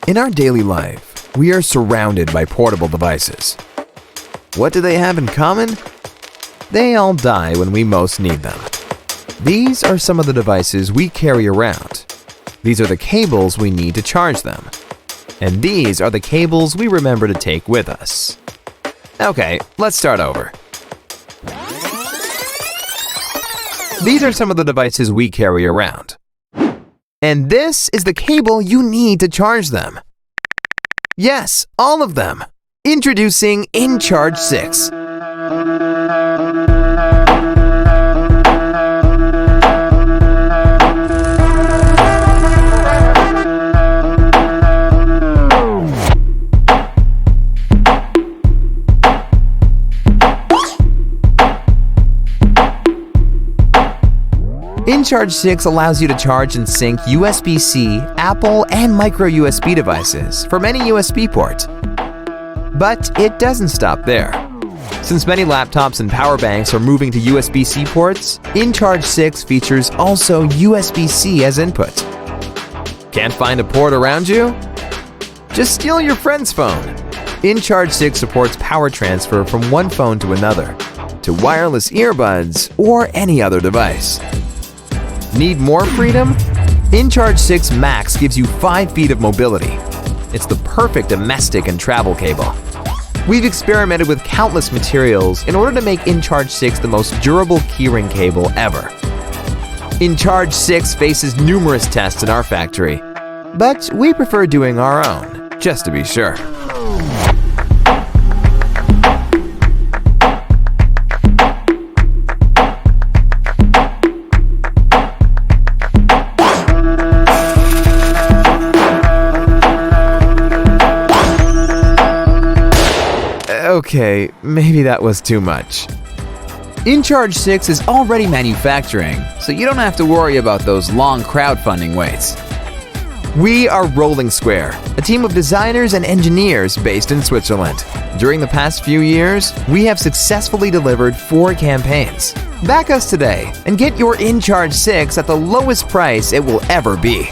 In our daily life, we are surrounded by portable devices. What do they have in common? They all die when we most need them. These are some of the devices we carry around. These are the cables we need to charge them. And these are the cables we remember to take with us. Okay, let's start over. These are some of the devices we carry around. And this is the cable you need to charge them. Yes, all of them. Introducing inCharge 6. inCharge 6 allows you to charge and sync USB-C, Apple, and micro USB devices from any USB port. But it doesn't stop there. Since many laptops and power banks are moving to USB-C ports, inCharge 6 features also USB-C as input. Can't find a port around you? Just steal your friend's phone. inCharge 6 supports power transfer from one phone to another, to wireless earbuds, or any other device. Need more freedom? inCharge 6 Max gives you 5 feet of mobility. It's the perfect domestic and travel cable. We've experimented with countless materials in order to make inCharge 6 the most durable keyring cable ever. inCharge 6 faces numerous tests in our factory, but we prefer doing our own, just to be sure. Okay, maybe that was too much. inCharge 6 is already manufacturing, so you don't have to worry about those long crowdfunding waits. We are Rolling Square, a team of designers and engineers based in Switzerland. During the past few years, we have successfully delivered 4 campaigns. Back us today and get your inCharge 6 at the lowest price it will ever be.